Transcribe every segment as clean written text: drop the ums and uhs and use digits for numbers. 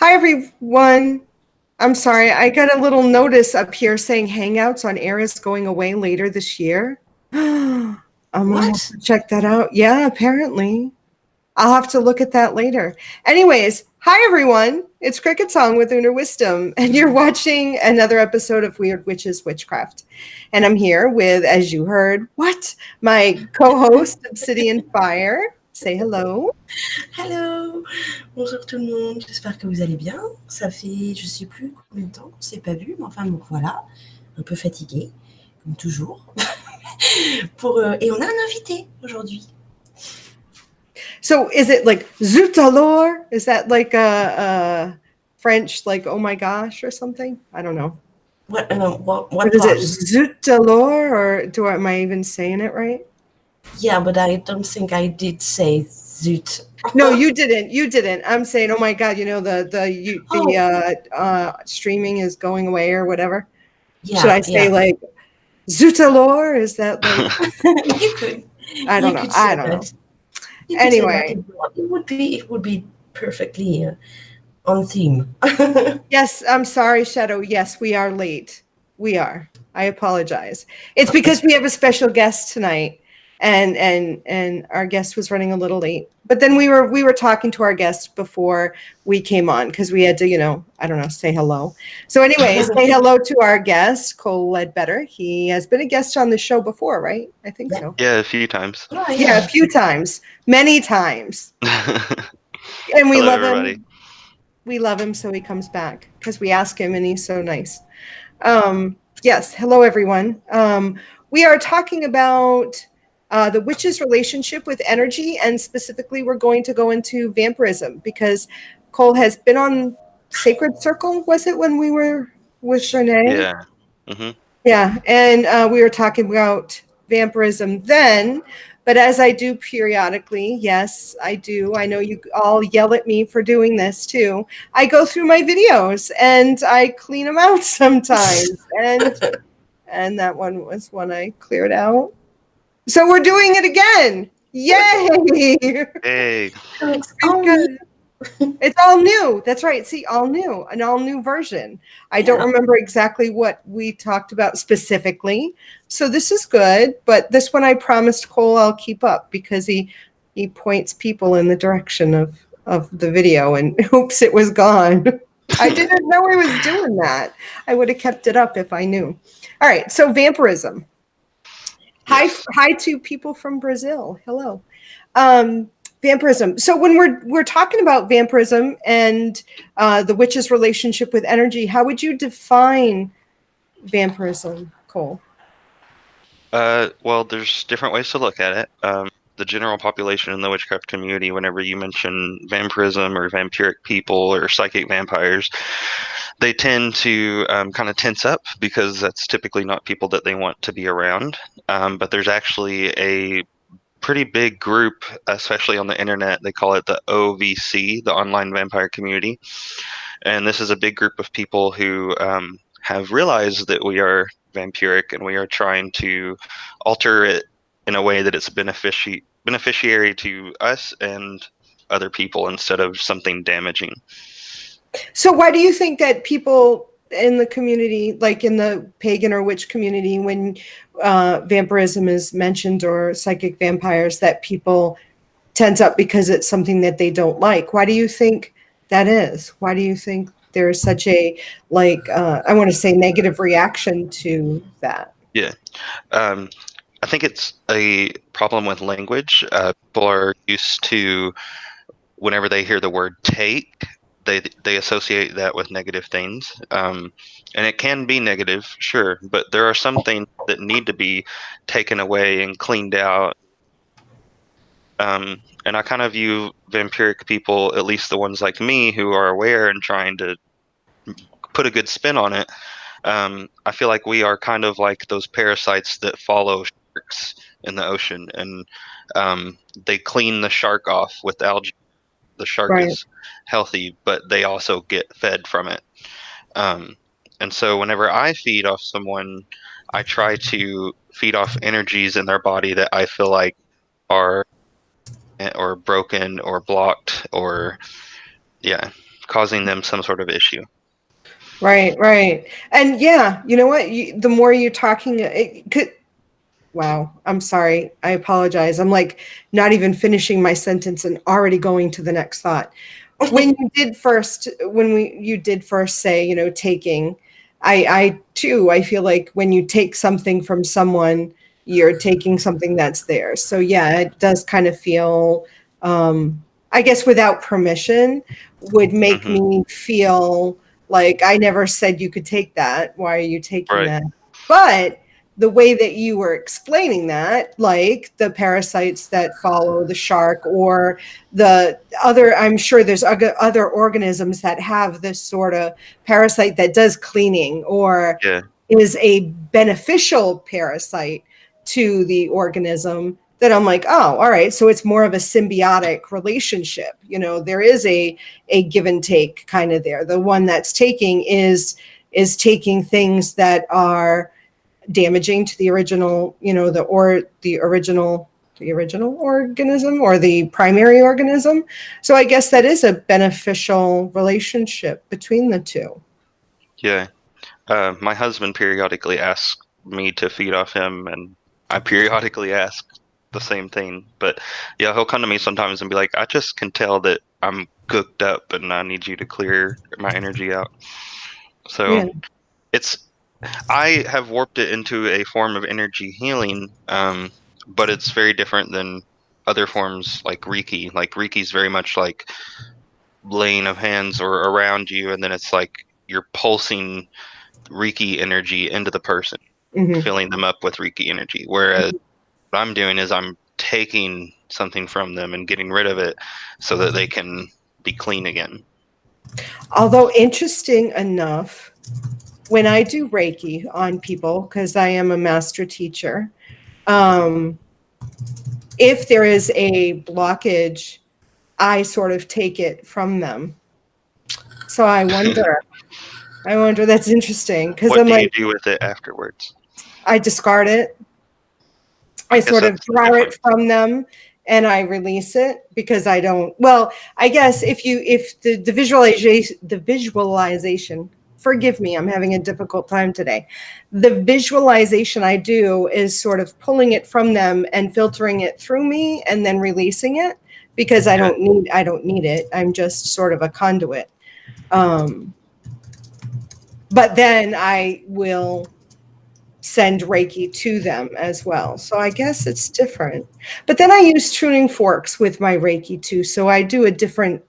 Hi, everyone. I'm sorry, I got a little notice up here saying Hangouts on Air is going away later this year. I'm gonna have What? to check that out. Yeah, apparently. I'll have to look at that later. Anyways, hi, everyone. It's CricketSong with Uner Wisdom, and you're watching another episode of Weird Witches Witchcraft. And I'm here with, as you heard, my co-host, Obsidian Fire. Say hello. Hello! Bonjour tout le monde, j'espère que vous allez bien. Ça fait, je sais plus combien de temps qu'on s'est pas vu, mais enfin donc voilà, un peu fatiguée, comme toujours. Et on a un invité aujourd'hui. So is it like zut alors? Is that like a French, like, oh my gosh, or something? I don't know. What Is it part? zut alors, or am I even saying it right? Yeah, but I don't think I did say zut. No, you didn't. You didn't. I'm saying, oh my God, the streaming is going away or whatever. Should I say yeah. like zut alors? Is that like, You could. I don't You know. could I say don't know. that. You could say that. Anyway. It would be perfectly on theme. Yes, I'm sorry, Shadow. Yes, we are late. We are. I apologize. It's because we have a special guest tonight, and our guest was running a little late. But then we were talking to our guest before we came on because we had to, I don't know, say hello. So, anyways, say hello to our guest, Cole Ledbetter. He has been a guest on the show before, right? I think Yeah. so. Yeah, a few times. Oh, Yeah, a few times, many times, and we Hello, love everybody. him. We love him, so he comes back because we ask him and he's so nice. Yes, hello, everyone. We are talking about the witch's relationship with energy, and specifically, we're going to go into vampirism because Cole has been on Sacred Circle, was it, when we were with Renee? Yeah. Mm-hmm. Yeah, and we were talking about vampirism then, but as I do periodically, yes, I do. I know you all yell at me for doing this too. I go through my videos and I clean them out sometimes, and that one was one I cleared out. So we're doing it again. Yay! Hey. So it's all Because new. it's all new. That's right. See, all new, an all new version. I don't remember exactly what we talked about specifically. So this is good, but this one I promised Cole I'll keep up because he points people in the direction of the video, and oops, it was gone. I didn't know he was doing that. I would have kept it up if I knew. All right, so vampirism. Yes. Hi to people from Brazil. Hello. Vampirism. So when we're talking about vampirism and the witch's relationship with energy, how would you define vampirism, Cole? Well, there's different ways to look at it. The general population in the witchcraft community, whenever you mention vampirism or vampiric people or psychic vampires, they tend to kind of tense up because that's typically not people that they want to be around. But there's actually a pretty big group, especially on the internet. They call it the OVC, the Online Vampire Community. And this is a big group of people who have realized that we are vampiric and we are trying to alter it in a way that it's beneficiary to us and other people instead of something damaging. So why do you think that people in the community, like in the pagan or witch community, when vampirism is mentioned or psychic vampires, that people tense up because it's something that they don't like? Why do you think that is? Why do you think there's such a, I want to say, negative reaction to that? Yeah. I think it's a problem with language. People are used to, whenever they hear the word take, they associate that with negative things. And it can be negative, sure, but there are some things that need to be taken away and cleaned out. And I kind of view vampiric people, at least the ones like me who are aware and trying to put a good spin on it. I feel like we are kind of like those parasites that follow sharks in the ocean, and they clean the shark off with algae. The shark Right. is healthy, but they also get fed from it. And so whenever I feed off someone, I try to feed off energies in their body that I feel like are or broken or blocked or yeah. causing them some sort of issue. Right, right. And yeah, you know what? The more you're talking, it could. Wow, I'm sorry. I apologize. I'm like not even finishing my sentence and already going to the next thought. When you did first, you did first say, you know, taking, I too, I feel like when you take something from someone, you're taking something that's theirs. So yeah, it does kind of feel, I guess without permission would make Mhm. me feel like I never said you could take that. Why are you taking Right. that? But the way that you were explaining that, like the parasites that follow the shark or the other, I'm sure there's other organisms that have this sort of parasite that does cleaning or Yeah. is a beneficial parasite to the organism, that I'm like, oh, all right, so it's more of a symbiotic relationship. You know, there is a give and take kind of there. The one that's taking is taking things that are damaging to the original, you know, the original organism or the primary organism. So I guess that is a beneficial relationship between the two. Yeah. My husband periodically asks me to feed off him, and I periodically ask the same thing. But yeah, he'll come to me sometimes and be like, I just can tell that I'm cooked up and I need you to clear my energy out. So Yeah. it's, I have warped it into a form of energy healing, but it's very different than other forms like Reiki. Like Reiki's very much like laying of hands or around you, and then it's like you're pulsing Reiki energy into the person, Mm-hmm. filling them up with Reiki energy. Whereas what I'm doing is I'm taking something from them and getting rid of it so that they can be clean again. Although interesting enough, when I do Reiki on people, because I am a master teacher, um, if there is a blockage, I sort of take it from them. So I wonder, that's interesting because What I'm do you like, do with it afterwards? I discard it. I I guess sort of that's the draw it difference. from them and I release it because I don't, well, I guess if the visualization, forgive me, I'm having a difficult time today. The visualization I do is sort of pulling it from them and filtering it through me and then releasing it because I Okay. don't need it. I'm just sort of a conduit. Um, but then I will send Reiki to them as well. So I guess it's different. But then I use tuning forks with my Reiki too. So I do a different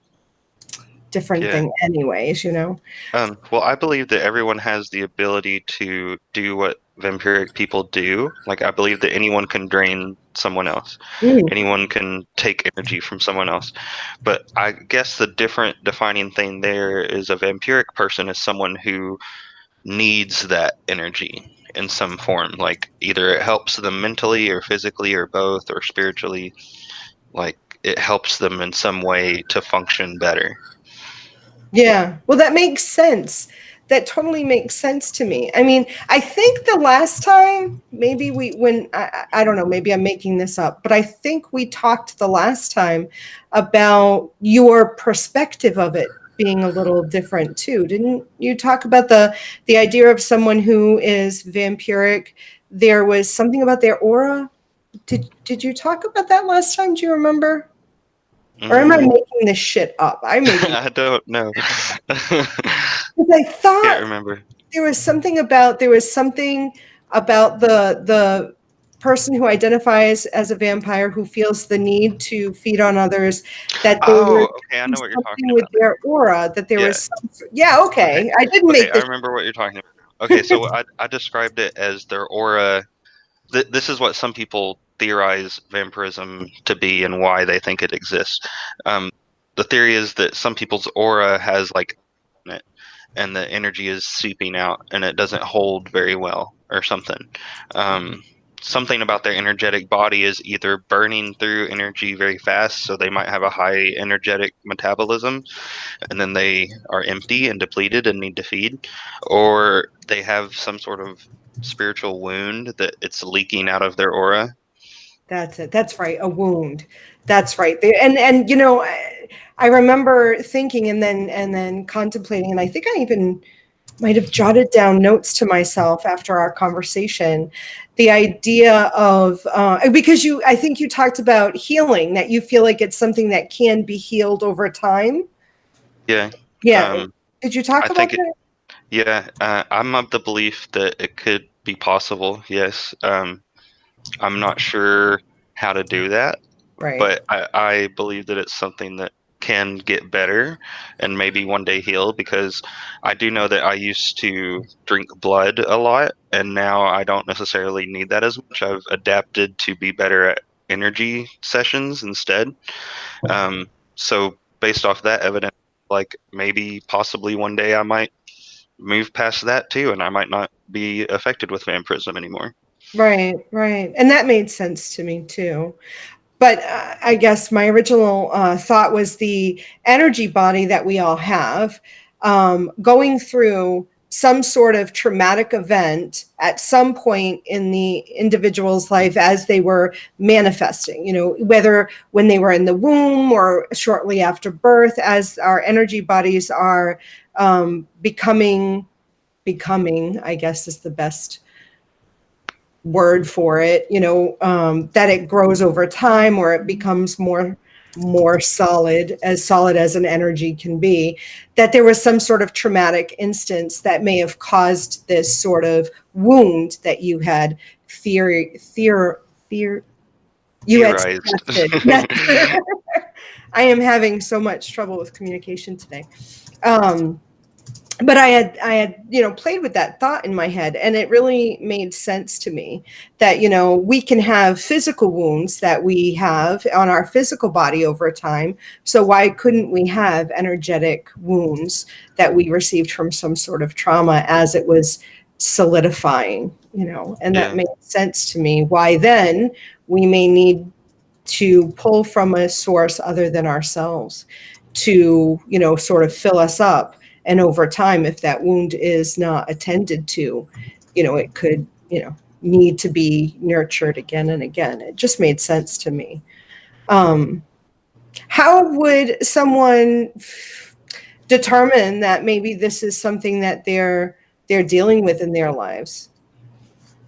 Yeah. thing anyways, you know. Well, I believe that everyone has the ability to do what vampiric people do. Like, I believe that anyone can drain someone else. Mm, Anyone can take energy from someone else. But I guess the different defining thing there is a vampiric person is someone who needs that energy in some form. Like, either it helps them mentally or physically or both or spiritually. Like, it helps them in some way to function better. yeah. Well, that makes sense. That totally makes sense to me. I mean, I think the last time, maybe I don't know, maybe I'm making this up, but I think we talked the last time about your perspective of it being a little different too. Didn't you talk about the idea of someone who is vampiric? There was something about their aura. Did you talk about that last time? Do you remember? Or am I Mm, making this shit up? I may be. I don't know. Because I Can't thought remember. there was something about the person who identifies as a vampire who feels the need to feed on others, that they were Oh, okay. I doing know what you're talking something with about now. their aura, that there Yeah. was yeah, Okay. okay, I didn't Okay. make I this. remember what you're talking about. Okay. So I described it as their aura. This is what some people theorize vampirism to be and why they think it exists. Um, the theory is that some people's aura has like in it, and the energy is seeping out and it doesn't hold very well or something. Um, Something about their energetic body is either burning through energy very fast, so they might have a high energetic metabolism, and then they are empty and depleted and need to feed, or they have some sort of spiritual wound that it's leaking out of their aura. That's it. That's right. A wound. That's right. And you know, I remember thinking and then contemplating, and I think I even might have jotted down notes to myself after our conversation, the idea of because I think you talked about healing, that you feel like it's something that can be healed over time. Yeah. Yeah. Did you talk I about think that? yeah, I'm of the belief that it could be possible. Yes. I'm not sure how to do that, Right. but I believe that it's something that can get better and maybe one day heal, because I do know that I used to drink blood a lot and now I don't necessarily need that as much. I've adapted to be better at energy sessions instead. So based off that evidence, like maybe possibly one day I might move past that too, and I might not be affected with vampirism anymore. Right, right. And that made sense to me too. But I guess my original thought was the energy body that we all have, going through some sort of traumatic event at some point in the individual's life as they were manifesting, whether when they were in the womb or shortly after birth, as our energy bodies are becoming, I guess is the best word for it, that it grows over time or it becomes more solid as an energy can be, that there was some sort of traumatic instance that may have caused this sort of wound that you had you had Theorized. suggested. Yes. I am having so much trouble with communication today. But I had played with that thought in my head, and it really made sense to me that we can have physical wounds that we have on our physical body over time. So why couldn't we have energetic wounds that we received from some sort of trauma as it was solidifying? And that Yeah. made sense to me. Why then we may need to pull from a source other than ourselves to sort of fill us up. And over time, if that wound is not attended to, it could, need to be nurtured again and again. It just made sense to me. How would someone determine that maybe this is something that they're dealing with in their lives?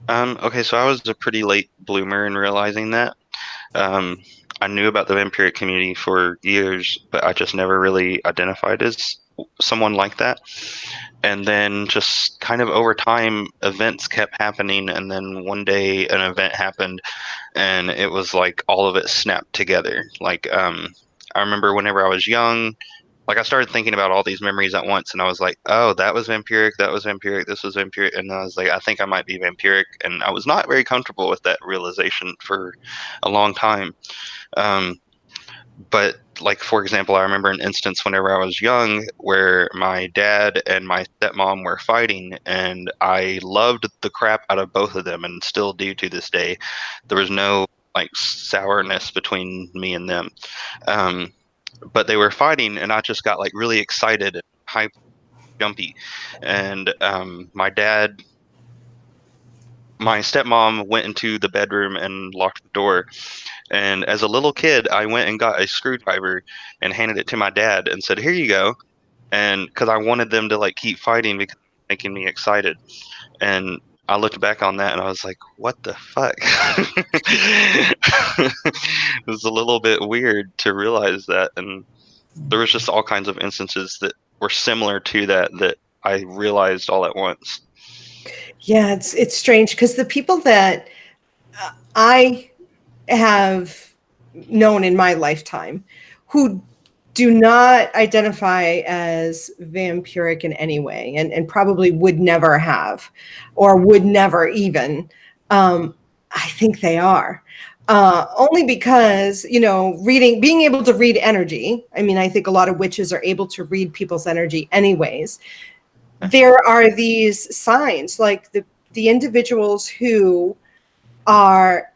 Okay, so I was a pretty late bloomer in realizing that. Um, I knew about the vampiric community for years, but I just never really identified as someone like that. And then just kind of over time, events kept happening, and then one day an event happened, and it was like all of it snapped together. Like, I remember whenever I was young, like I started thinking about all these memories at once, and I was like, oh, that was vampiric, this was vampiric, and I was like, I think I might be vampiric, and I was not very comfortable with that realization for a long time. Um, but like, for example, I remember an instance whenever I was young where my dad and my stepmom were fighting, and I loved the crap out of both of them and still do to this day. There was no like sourness between me and them. Um, but they were fighting, and I just got like really excited and hyped, jumpy. And my stepmom went into the bedroom and locked the door. And as a little kid, I went and got a screwdriver and handed it to my dad and said, "Here you go." And because I wanted them to like keep fighting because it was making me excited. And I looked back on that and I was like, "What the fuck?" It was a little bit weird to realize that, and there was just all kinds of instances that were similar to that I realized all at once. Yeah, it's strange because the people that I have known in my lifetime who do not identify as vampiric in any way, and probably would never have or would never even, I think they are. Only because, being able to read energy. I mean, I think a lot of witches are able to read people's energy anyways. There are these signs, like the individuals who are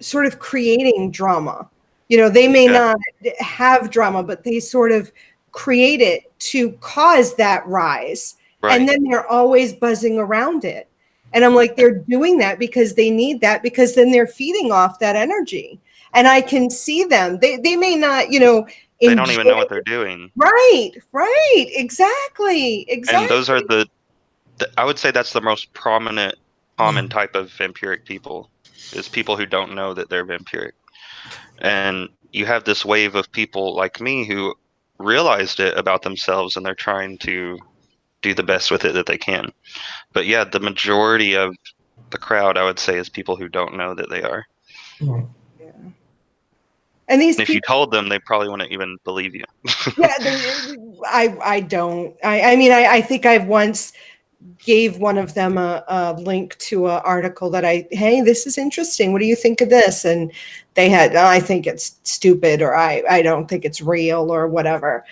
sort of creating drama. They may Yeah, not have drama, but they sort of create it to cause that rise. right. And then they're always buzzing around it. And I'm like, they're doing that because they need that, because then they're feeding off that energy. And I can see them. They may not, They don't even know what they're doing. Right. Exactly. And those are I would say that's the most common type of vampiric people, is people who don't know that they're vampiric. And you have this wave of people like me who realized it about themselves, and they're trying to do the best with it that they can. But yeah, the majority of the crowd, I would say, is people who don't know that they are. Yeah. Yeah. And these And if you told them, they probably wouldn't even believe you. yeah, I don't. I mean, I think I've once gave one of them a link to an article that hey, this is interesting. What do you think of this? And they had, I think it's stupid, or I don't think it's real, or whatever.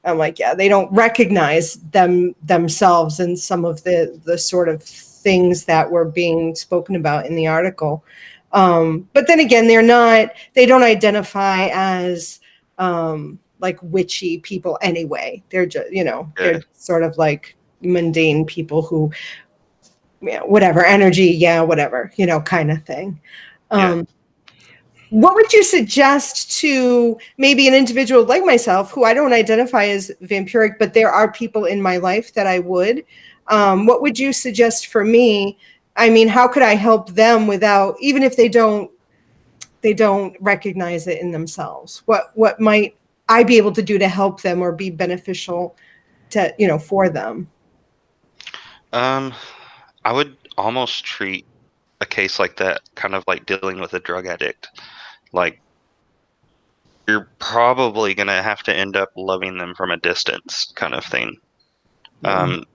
I'm like, yeah, they don't recognize themselves in some of the sort of things that were being spoken about in the article. But then again, they don't identify as like witchy people anyway. They're just, they're sort of like mundane people who, whatever energy, whatever, kind of thing. What would you suggest to maybe an individual like myself, who I don't identify as vampiric, but there are people in my life that I would? What would you suggest for me? I mean, how could I help them without, even if they don't recognize it in themselves? What might I be able to do to help them or be beneficial to, for them? I would almost treat a case like that kind of like dealing with a drug addict. Like, you're probably going to have to end up loving them from a distance, kind of thing.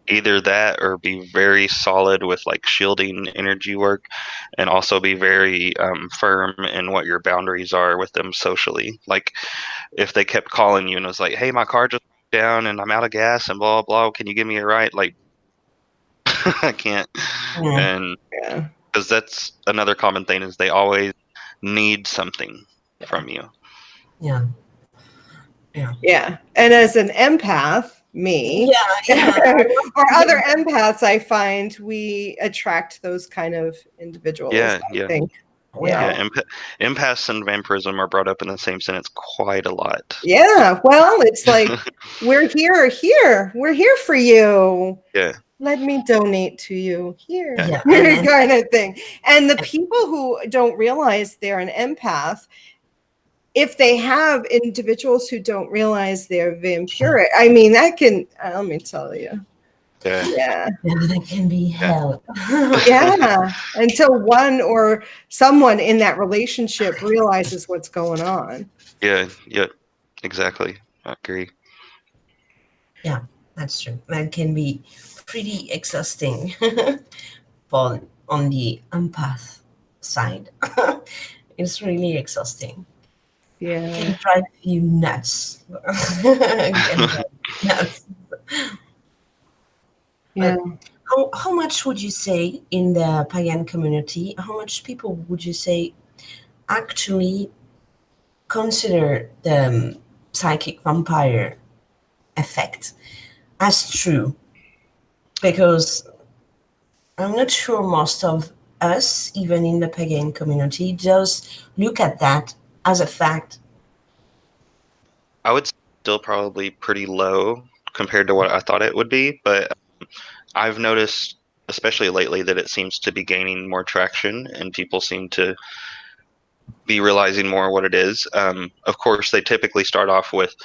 Either that, or be very solid with like shielding energy work, and also be very firm in what your boundaries are with them socially. Like, if they kept calling you and was like, hey, my car just broke down and I'm out of gas and blah blah, can you give me a ride? Like, I can't. And because that's another common thing, is they always need something from you. Yeah. And as an empath, me, or other empaths, I find we attract those kind of individuals. I think. Empaths and vampirism are brought up in the same sentence quite a lot. Yeah, well, it's like, we're here. We're here for you. Yeah. Let me donate to you here. Kind of thing. And the people who don't realize they're an empath, if they have individuals who don't realize they're vampiric, I mean, that can, let me tell you. Yeah, that can be hell. Until one or someone in that relationship realizes what's going on. Yeah, exactly. I agree. Yeah, that's true. That can be pretty exhausting on the empath side. It's really exhausting. Yeah. It can drive you nuts. Yeah. How much would you say in the pagan community, how much people would you say actually consider the psychic vampire effect as true? Because I'm not sure most of us, even in the pagan community, does look at that as a fact. I would still probably pretty low compared to what I thought it would be, but I've noticed, especially lately, that it seems to be gaining more traction, and people seem to be realizing more what it is. Of course, they typically start off with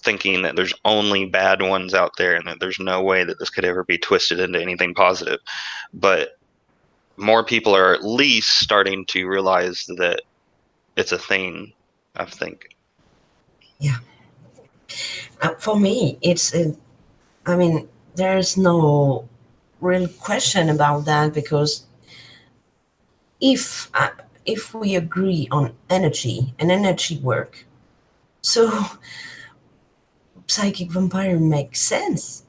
thinking that there's only bad ones out there and that there's no way that this could ever be twisted into anything positive. But more people are at least starting to realize that it's a thing, I think. Yeah. For me, there's no real question about that, because if we agree on energy and energy work, so psychic vampire makes sense.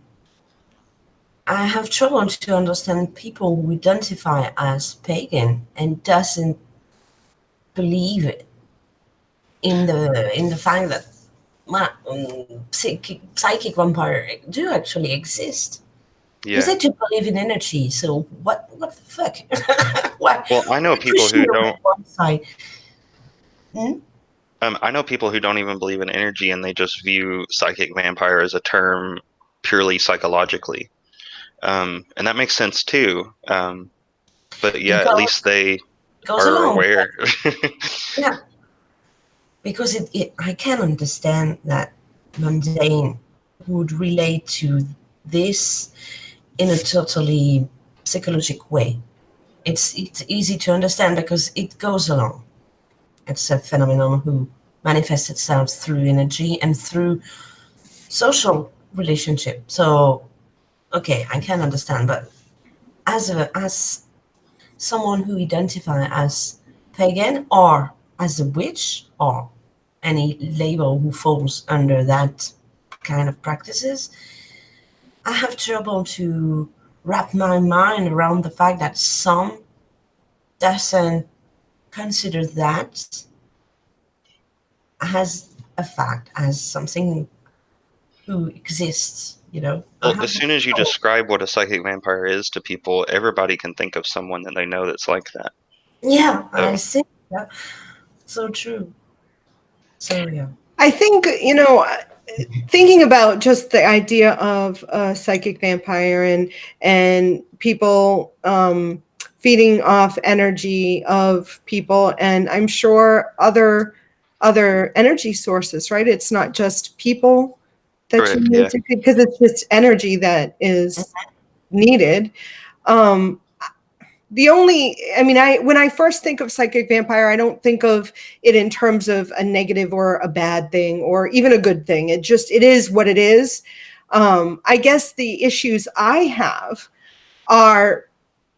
I have trouble to understand people who identify as pagan and doesn't believe in the fact that psychic vampire do actually exist. You said you believe in energy, so what the fuck? Well, I know people who don't. I know people who don't even believe in energy, and they just view psychic vampire as a term purely psychologically, and that makes sense too. But yeah, at least they goes are along. aware. Yeah, because I can understand that mundane would relate to this in a totally psychological way. It's easy to understand because it goes along. It's a phenomenon who manifests itself through energy and through social relationship. So, okay, I can understand, but as someone who identify as pagan or as a witch or any label who falls under that kind of practices, I have trouble to wrap my mind around the fact that some doesn't consider that as a fact, as something who exists, you know. I Well, have as soon as you describe what a psychic vampire is to people, everybody can think of someone that they know that's like that. Yeah, So, I see. Yeah, so true. So yeah. I think, thinking about just the idea of a psychic vampire and people feeding off energy of people, and I'm sure other energy sources, right? It's not just people that you correct, need yeah. to, because it's just energy that is needed. Um, when I first think of psychic vampire, I don't think of it in terms of a negative or a bad thing or even a good thing. It is what it is. I guess the issues I have are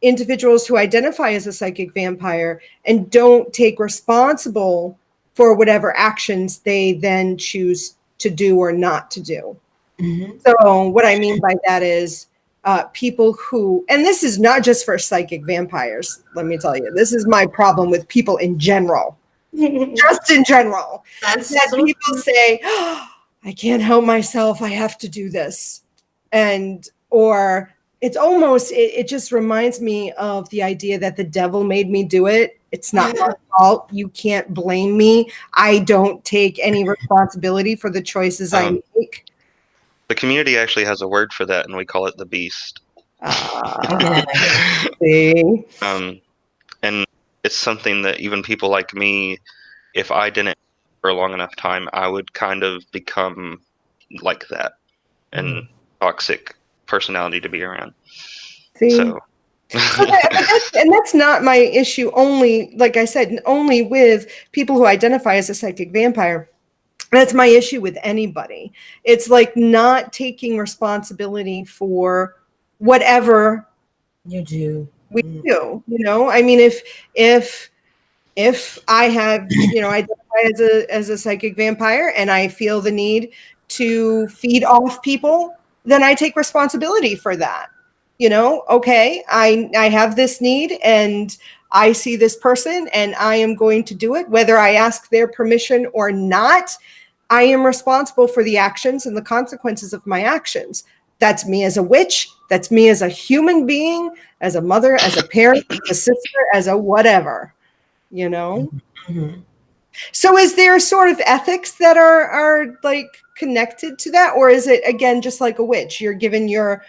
individuals who identify as a psychic vampire and don't take responsible for whatever actions they then choose to do or not to do. Mm-hmm. So what I mean by that is people who, and this is not just for psychic vampires, let me tell you, this is my problem with people in general, just in general, That's that so people say, oh, I can't help myself, I have to do this. Or it's almost, it just reminds me of the idea that the devil made me do it. It's not my fault. You can't blame me. I don't take any responsibility for the choices I make. The community actually has a word for that, and we call it the beast. See? And it's something that even people like me, if I didn't for a long enough time, I would kind of become like that and toxic personality to be around. See? So, And that's not my issue only, like I said, only with people who identify as a psychic vampire. That's my issue with anybody. It's like not taking responsibility for whatever you do. we do. I mean, if I have, identify as a psychic vampire and I feel the need to feed off people, then I take responsibility for that. Okay, I have this need and I see this person and I am going to do it, whether I ask their permission or not. I am responsible for the actions and the consequences of my actions. That's me as a witch. That's me as a human being, as a mother, as a parent, as a sister, as a whatever. Mm-hmm. So is there sort of ethics that are like connected to that, or is it again just like a witch? You're given your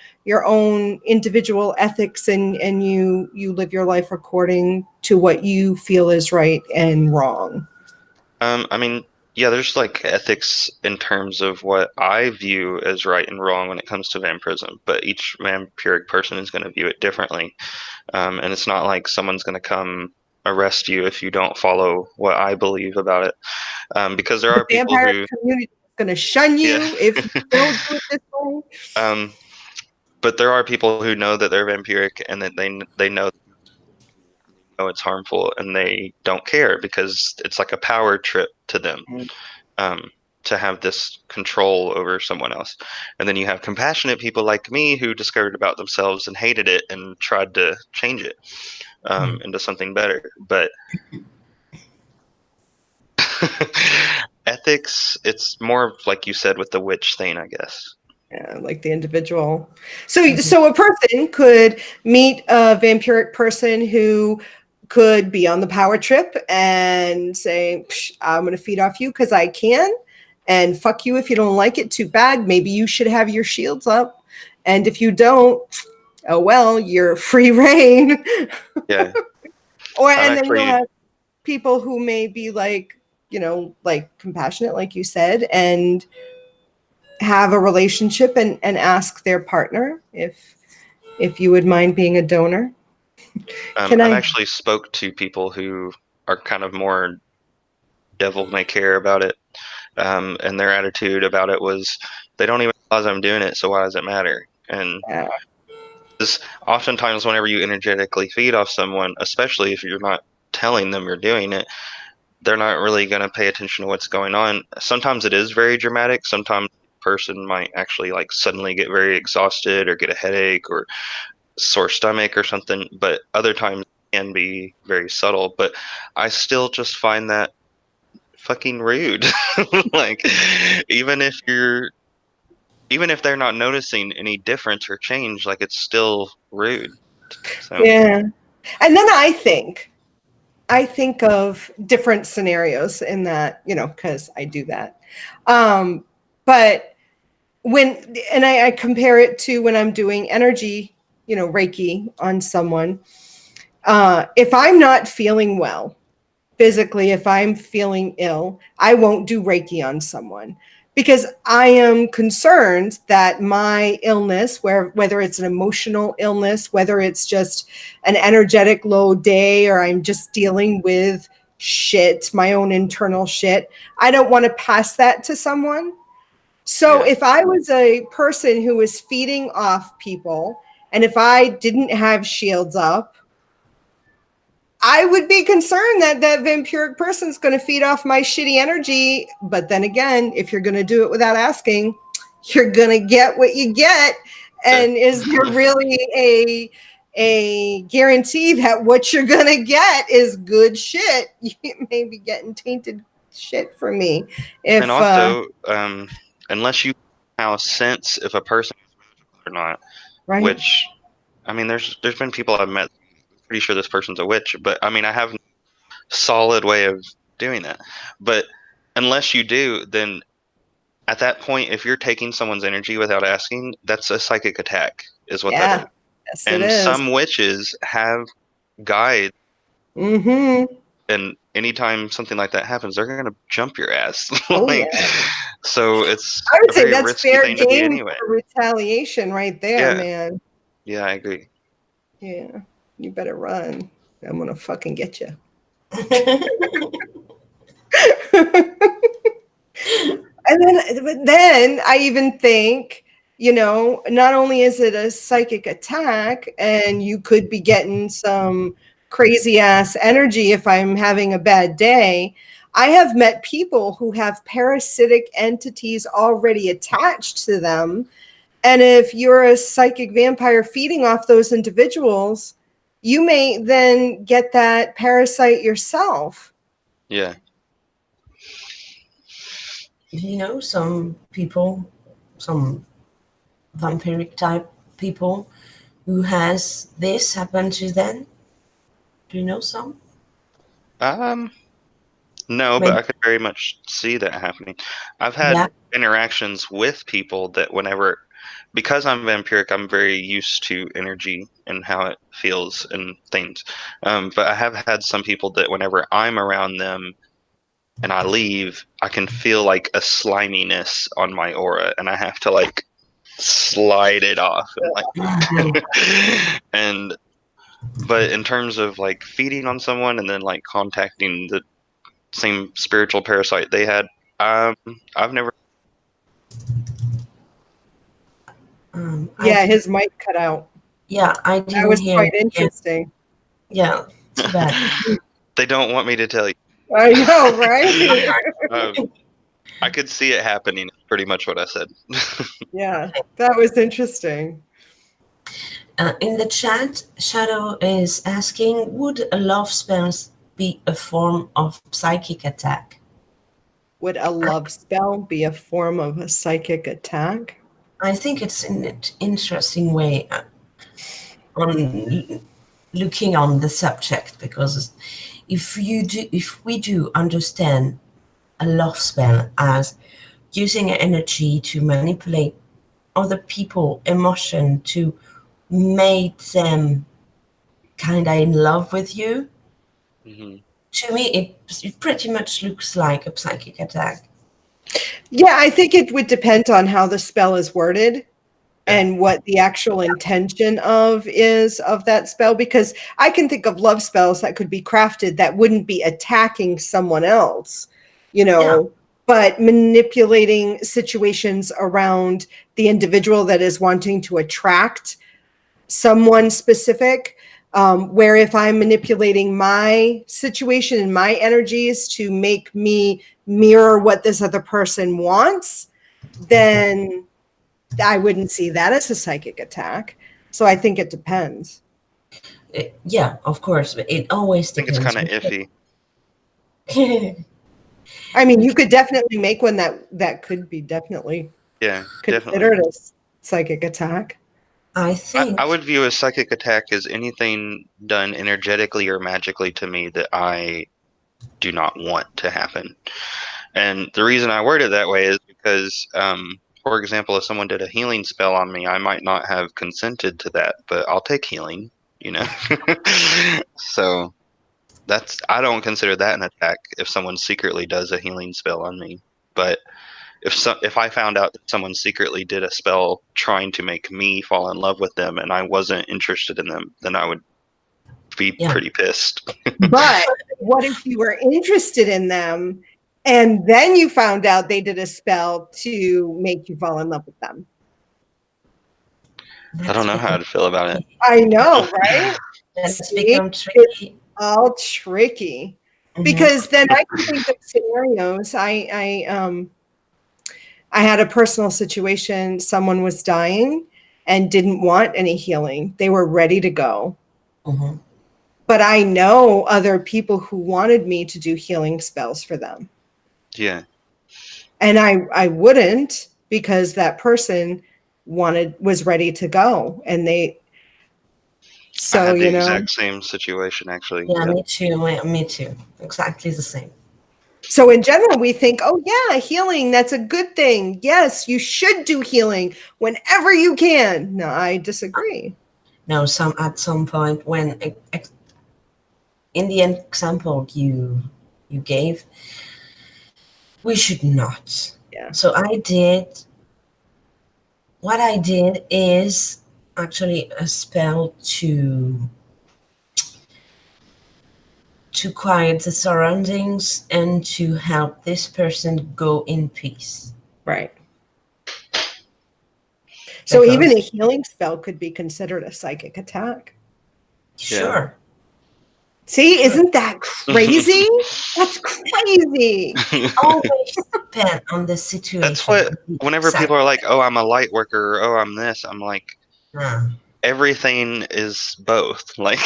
own individual ethics and you live your life according to what you feel is right and wrong. I mean, yeah, there's like ethics in terms of what I view as right and wrong when it comes to vampirism, but each vampiric person is going to view it differently. And it's not like someone's going to come arrest you if you don't follow what I believe about it. Because there are people who community is going to shun you if you don't do it this way. But there are people who know that they're vampiric and that they know it's harmful and they don't care because it's like a power trip to them. To have this control over someone else. And then you have compassionate people like me who discovered about themselves and hated it and tried to change it into something better. But ethics, it's more like you said with the witch thing, I guess. Yeah, like the individual. So a person could meet a vampiric person who could be on the power trip and say, I'm going to feed off you because I can. And fuck you if you don't like it. Too bad. Maybe you should have your shields up. And if you don't, oh, well, you're free reign. Yeah. And then you'll have people who may be like, like compassionate, like you said, and have a relationship and ask their partner if you would mind being a donor. I've actually spoke to people who are kind of more devil may care about it, and their attitude about it was they don't even realize I'm doing it, so why does it matter? And oftentimes whenever you energetically feed off someone, especially if you're not telling them you're doing it, they're not really going to pay attention to what's going on. Sometimes it is very dramatic. Sometimes the person might actually like suddenly get very exhausted or get a headache or sore stomach or something, but other times it can be very subtle. But I still just find that fucking rude. Like, even if they're not noticing any difference or change, like, it's still rude. So. Yeah. And then I think of different scenarios in that, because I do that. But I compare it to when I'm doing energy, Reiki on someone. If I'm not feeling well physically, if I'm feeling ill, I won't do Reiki on someone because I am concerned that my illness, whether it's an emotional illness, whether it's just an energetic low day, or I'm just dealing with shit, my own internal shit, I don't want to pass that to someone. So if I was a person who was feeding off people, and if I didn't have shields up, I would be concerned that that vampiric person is going to feed off my shitty energy. But then again, if you're going to do it without asking, you're going to get what you get. And is there really a guarantee that what you're going to get is good shit? You may be getting tainted shit from me. And also, unless you somehow sense if a person is or not, right? Which, I mean, there's been people I've met, pretty sure this person's a witch, but I mean, I have no solid way of doing that. But unless you do, then at that point, if you're taking someone's energy without asking, that's a psychic attack, is what that is. Yes, and it is. Some witches have guides. Mm-hmm. And anytime something like that happens, they're going to jump your ass. So it's I would say very that's risky fair thing to be game anyway. for retaliation right there, man. Yeah, I agree. Yeah, you better run. I'm gonna fucking get you. But then I even think, not only is it a psychic attack, and you could be getting some crazy ass energy if I'm having a bad day. I have met people who have parasitic entities already attached to them. And if you're a psychic vampire feeding off those individuals, you may then get that parasite yourself. Yeah. Some people, some vampiric type people who has this happen to them? Do you know some? No, but I could very much see that happening. I've had interactions with people that because I'm vampiric, I'm very used to energy and how it feels and things. But I have had some people that whenever I'm around them and I leave, I can feel like a sliminess on my aura, and I have to like slide it off. But in terms of like feeding on someone and then like contacting the same spiritual parasite they had, I've never. His mic cut out. Yeah, I didn't hear. That was quite interesting. Yeah, too bad. They don't want me to tell you. I know, right? I could see it happening. Pretty much what I said. Yeah, that was interesting. In the chat, Shadow is asking, would a love spell be a form of psychic attack? Would a love spell be a form of a psychic attack? I think it's an interesting way. looking on the subject, because if we do understand a love spell as using energy to manipulate other people emotion to make them kind of in love with you, to me it pretty much looks like a psychic attack. Yeah, I think it would depend on how the spell is worded and what the actual intention is of that spell, because I can think of love spells that could be crafted that wouldn't be attacking someone else, but manipulating situations around the individual that is wanting to attract someone specific. Where if I'm manipulating my situation and my energies to make me mirror what this other person wants, then I wouldn't see that as a psychic attack. So I think it depends. Yeah, of course. But it always depends. I think it's kind of iffy. I mean, you could definitely make one that could be definitely considered a psychic attack. I think I would view a psychic attack as anything done energetically or magically to me that I do not want to happen. And the reason I word it that way is because, for example, if someone did a healing spell on me, I might not have consented to that, but I'll take healing, So I don't consider that an attack if someone secretly does a healing spell on me. But if I found out that someone secretly did a spell trying to make me fall in love with them and I wasn't interested in them, then I would be pretty pissed. But what if you were interested in them and then you found out they did a spell to make you fall in love with them? I don't know how I'd feel about it. I know, right? That's become tricky. It's all tricky. Because then I can think of scenarios. I had a personal situation. Someone was dying and didn't want any healing. They were ready to go. But I know other people who wanted me to do healing spells for them. Yeah. And I wouldn't, because that person was ready to go. And I had the exact same situation, actually. Yeah, me too. Exactly the same. So in general, we think, oh yeah, healing, that's a good thing. Yes, you should do healing whenever you can. No, I disagree. No, at some point when, in the example you gave, we should not. Yeah. So what I did is actually a spell to quiet the surroundings and to help this person go in peace. Right. So even a healing spell could be considered a psychic attack. Sure. See, isn't that crazy? That's crazy. Always depend on the situation. That's what, whenever people are like, oh, I'm a light worker, or oh, I'm this, I'm like, everything is both. Like,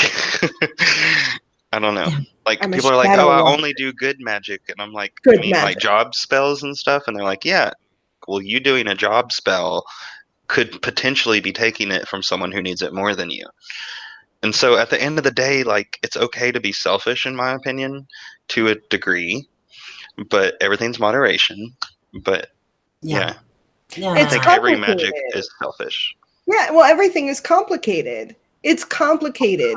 I don't know. Like, people are like, oh, I only do good magic. And I'm like, you mean like job spells and stuff? And they're like, yeah. Well, you doing a job spell could potentially be taking it from someone who needs it more than you. And so at the end of the day, like, it's okay to be selfish, in my opinion, to a degree, but everything's moderation. But I think every magic is selfish. Yeah, well, everything is complicated. It's complicated.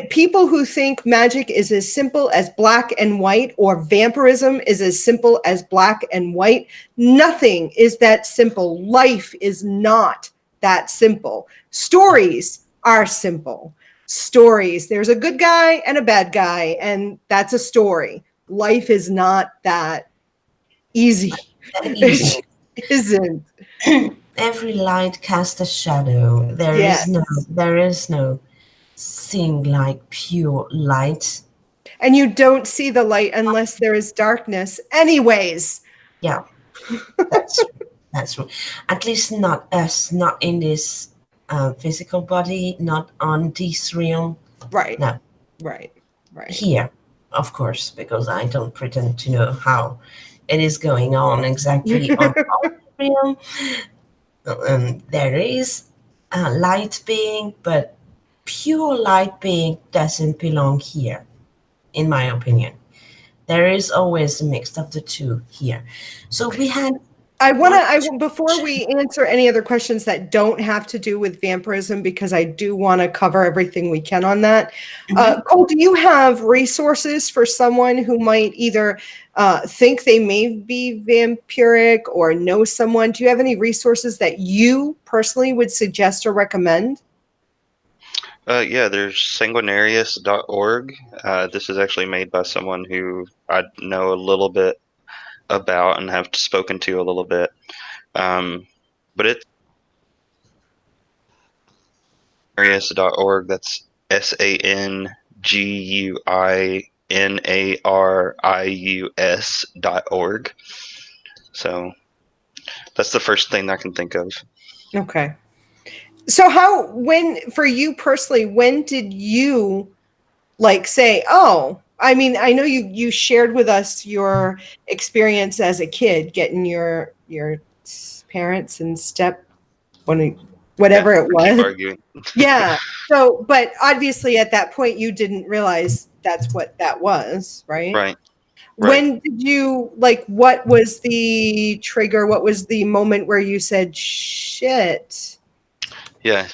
People who think magic is as simple as black and white, or vampirism is as simple as black and white, nothing is that simple. Life is not that simple. Stories are simple. Stories. There's a good guy and a bad guy, and that's a story. Life is not that easy. It isn't. Every light casts a shadow. There is no thing like pure light. And you don't see the light unless there is darkness anyways. Yeah. That's true. At least not us, not in this physical body, not on this realm. Right. No. Right. Here, of course, because I don't pretend to know how it is going on exactly on our realm. There is a light being, but pure light being doesn't belong here, in my opinion. There is always a mix of the two here. So we had. Before we answer any other questions that don't have to do with vampirism, because I do want to cover everything we can on that. Cole, do you have resources for someone who might either think they may be vampiric or know someone? Do you have any resources that you personally would suggest or recommend? Yeah, there's sanguinarius.org. This is actually made by someone who I know a little bit about and have spoken to a little bit. But it's sanguinarius.org. That's SANGUINARIUS.org. So that's the first thing I can think of. Okay. So for you personally, when did you say, oh, I mean, I know you shared with us your experience as a kid getting your parents and whatever it was. Keep arguing. Yeah. So, but obviously at that point you didn't realize that's what that was, right? Right. When did you what was the trigger? What was the moment where you said, shit? Yeah.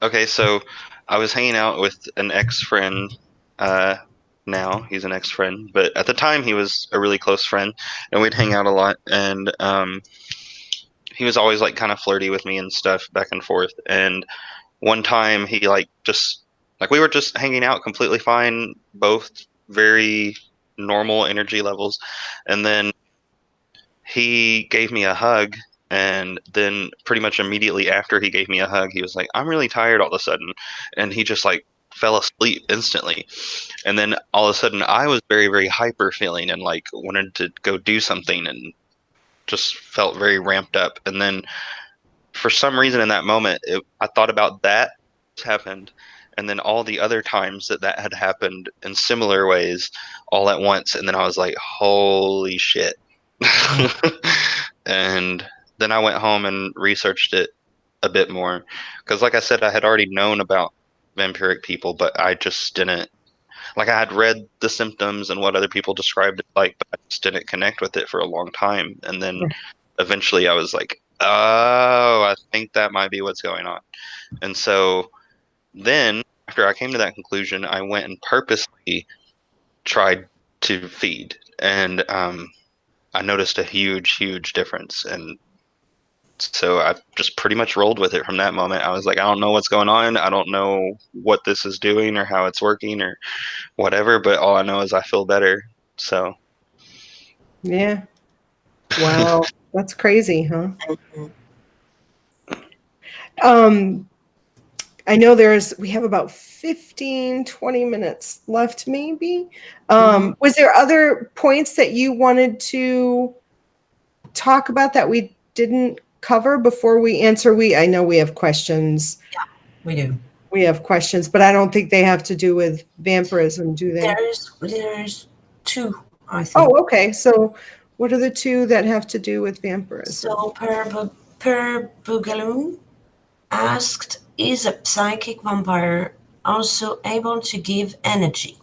Okay. So I was hanging out with an ex-friend. Now he's an ex-friend, but at the time he was a really close friend, and we'd hang out a lot. And he was always kind of flirty with me and stuff, back and forth. And one time he just we were just hanging out completely fine, both very normal energy levels, and then he gave me a hug. And then pretty much immediately after he gave me a hug, he was like, I'm really tired all of a sudden. And he just fell asleep instantly. And then all of a sudden I was very, very hyper feeling and wanted to go do something and just felt very ramped up. And then for some reason in that moment, I thought about that happened. And then all the other times that had happened in similar ways all at once. And then I was like, holy shit. And then I went home and researched it a bit more, because like I said, I had already known about vampiric people, but I just didn't I had read the symptoms and what other people described it like, but I just didn't connect with it for a long time. And then eventually I was like, oh, I think that might be what's going on. And so then after I came to that conclusion, I went and purposely tried to feed, and I noticed a huge, huge difference. And so I just pretty much rolled with it from that moment. I was like, I don't know what's going on. I don't know what this is doing or how it's working or whatever, but all I know is I feel better. So. Yeah. Wow. That's crazy, huh? I know we have about 15, 20 minutes left, maybe. Was there other points that you wanted to talk about that we didn't cover before we answer? I know we have questions. Yeah, we do. We have questions, but I don't think they have to do with vampirism, do they? There's two, I think. Oh, okay. So what are the two that have to do with vampirism? So Per Boogaloo asked, is a psychic vampire also able to give energy?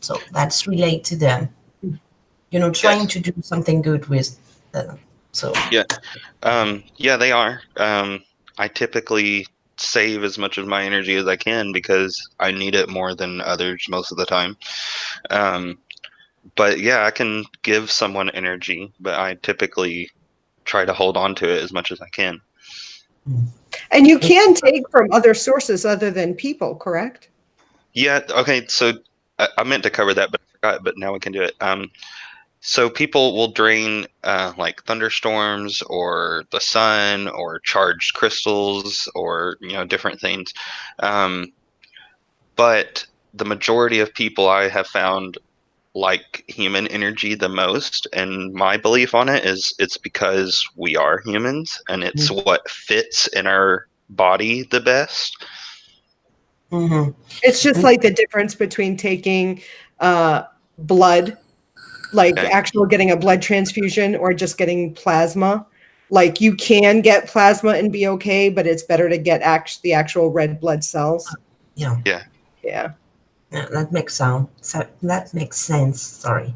So that's related to them, trying to do something good with them. So yeah, they are. I typically save as much of my energy as I can because I need it more than others most of the time. But yeah, I can give someone energy, but I typically try to hold on to it as much as I can. And you can take from other sources other than people, correct? Yeah. Okay. So I meant to cover that, but I forgot. But now we can do it. So people will drain thunderstorms or the sun or charged crystals or different things. But the majority of people I have found like human energy the most, and my belief on it is it's because we are humans and it's what fits in our body the best. It's just like the difference between taking blood, actual getting a blood transfusion, or just getting plasma. You can get plasma and be okay, but it's better to get the actual red blood cells. Yeah. Yeah. Yeah. Yeah, that makes that makes sense. Sorry.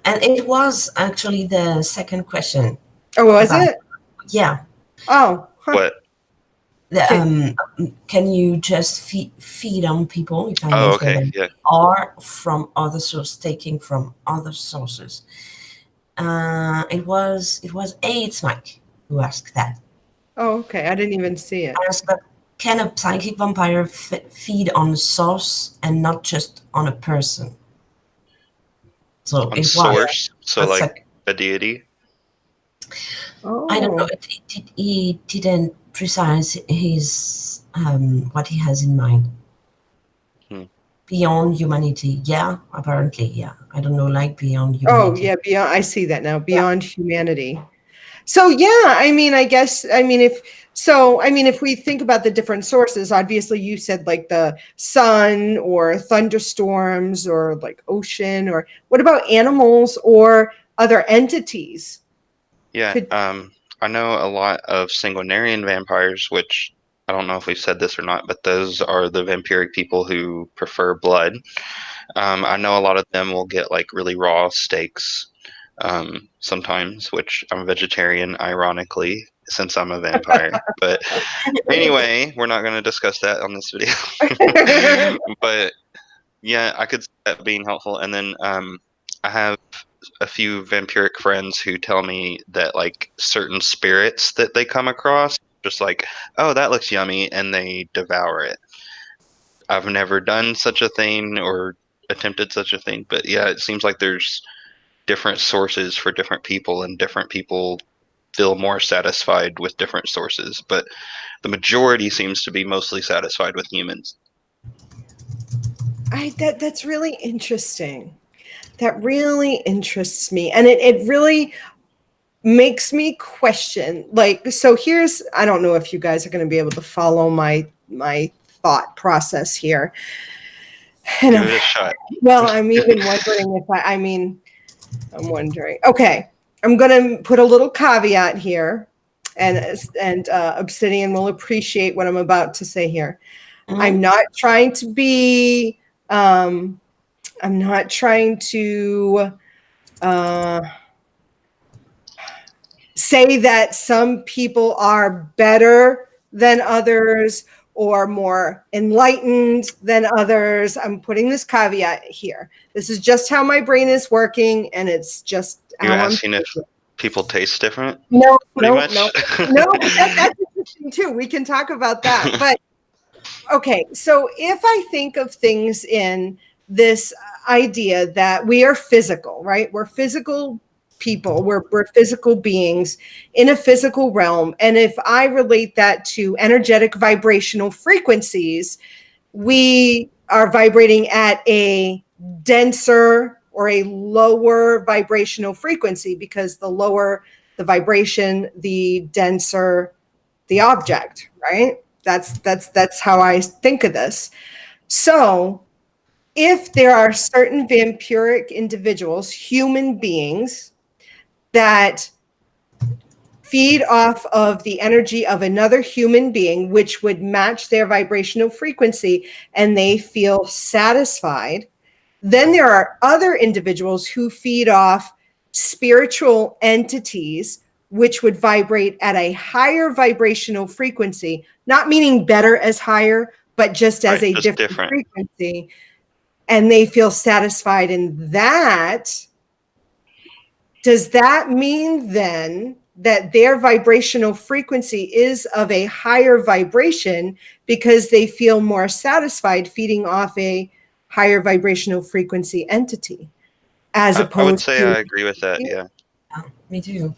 And it was actually the second question Oh, was about, it? yeah. Oh, huh. What? Can you just feed on people, if I may Oh, say okay. that, Yeah. or from other sources, taking from other sources? It was AIDS Mike who asked that. Oh, okay. I didn't even see it. Asked that, can a psychic vampire feed on a source and not just on a person? So On it was source, so a like a deity. I don't know. Oh. He didn't precise his what he has in mind. Hmm. Beyond humanity, yeah. Apparently, yeah. I don't know, like beyond Oh, humanity. yeah. Beyond. I see that now. Yeah. Beyond humanity. So yeah, I mean, I guess, I mean, if we think about the different sources, obviously you said like the sun or thunderstorms or like ocean, or what about animals or other entities? Yeah. Could I know a lot of Sanguinarian vampires, which I don't know if we've said this or not, but those are the vampiric people who prefer blood. I know a lot of them will get like really raw steaks sometimes, which I'm a vegetarian, ironically, since I'm a vampire. But anyway, we're not going to discuss that on this video. But yeah, I could see that being helpful. And then I have a few vampiric friends who tell me that like certain spirits that they come across, just like, oh, that looks yummy, and they devour it. I've never done such a thing or attempted such a thing, but yeah, it seems like there's different sources for different people, and different people feel more satisfied with different sources. But the majority seems to be mostly satisfied with humans. that's really interesting. That really interests me. And it really makes me question, like, so here's, I don't know if you guys are going to be able to follow my thought process here. And Give it a shot. well, I'm even wondering if I mean, I'm wondering. Okay, I'm going to put a little caveat here, and Obsidian will appreciate what I'm about to say here. I'm not trying to be. I'm not trying to say that some people are better than others or more enlightened than others. I'm putting this caveat here. This is just how my brain is working, and it's just You're how I'm asking if thinking. people taste different, No, pretty no, much. no, no. But that's interesting too. We can talk about that. But okay, so if I think of things in this idea that we are physical, right? We're physical people, we're physical beings in a physical realm. And if I relate that to energetic vibrational frequencies, we are vibrating at a denser or a lower vibrational frequency, because the lower the vibration, the denser the object, right? That's how I think of this. So if there are certain vampiric individuals, human beings, that feed off of the energy of another human being, which would match their vibrational frequency, and they feel satisfied, then there are other individuals who feed off spiritual entities, which would vibrate at a higher vibrational frequency, not meaning better as higher, but just as Right, a just different different. frequency. And they feel satisfied in that. Does that mean then that their vibrational frequency is of a higher vibration because they feel more satisfied feeding off a higher vibrational frequency entity, as I would opposed say to? I agree with that. Yeah. Me too.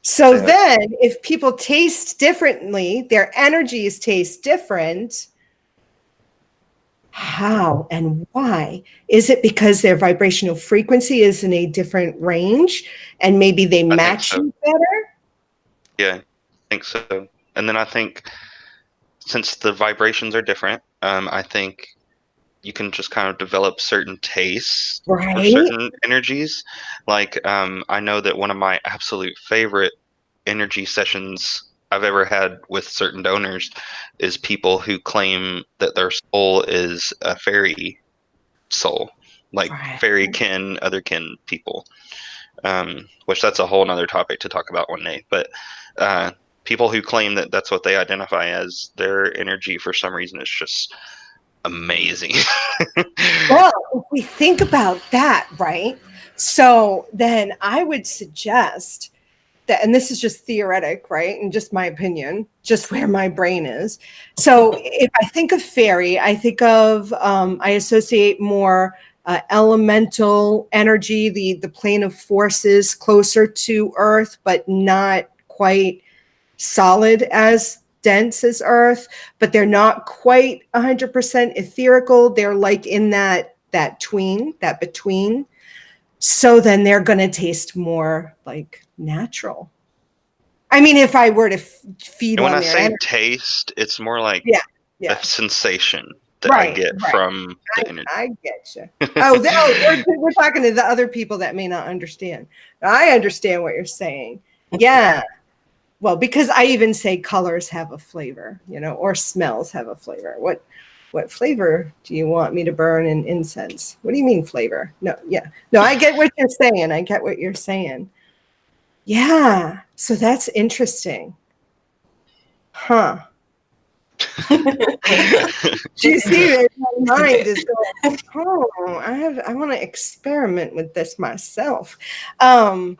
So Yeah. then if people taste differently, their energies taste different, how and why? Is it because their vibrational frequency is in a different range and maybe they I think match so. you better? Yeah, I think so. And then I think since the vibrations are different, I think you can just kind of develop certain tastes for Right? certain energies. Like, I know that one of my absolute favorite energy sessions I've ever had with certain donors is people who claim that their soul is a fairy soul, like Right. fairy kin, other kin people. Which that's a whole nother topic to talk about one day. But people who claim that that's what they identify as, their energy for some reason is just amazing. Well, if we think about that, right? So then I would suggest that, and this is just theoretic, right? And just my opinion, just where my brain is. So if I think of fairy, I think of, I associate more elemental energy, the plane of forces closer to Earth, but not quite solid as dense as Earth, but they're not quite 100% etherical. They're like in that between. So then they're going to taste more like natural. I mean, if I were to feed And when on I their say energy. taste, it's more like Yeah. a sensation that I get from the energy. I get you. We're talking to the other people that may not understand. I understand what you're saying. Yeah. Well, because I even say colors have a flavor, or smells have a flavor. What flavor do you want me to burn in incense? What do you mean flavor? No, yeah. No, I get what you're saying. Yeah. So that's interesting. Huh. Do you see that my mind is going, I want to experiment with this myself. No,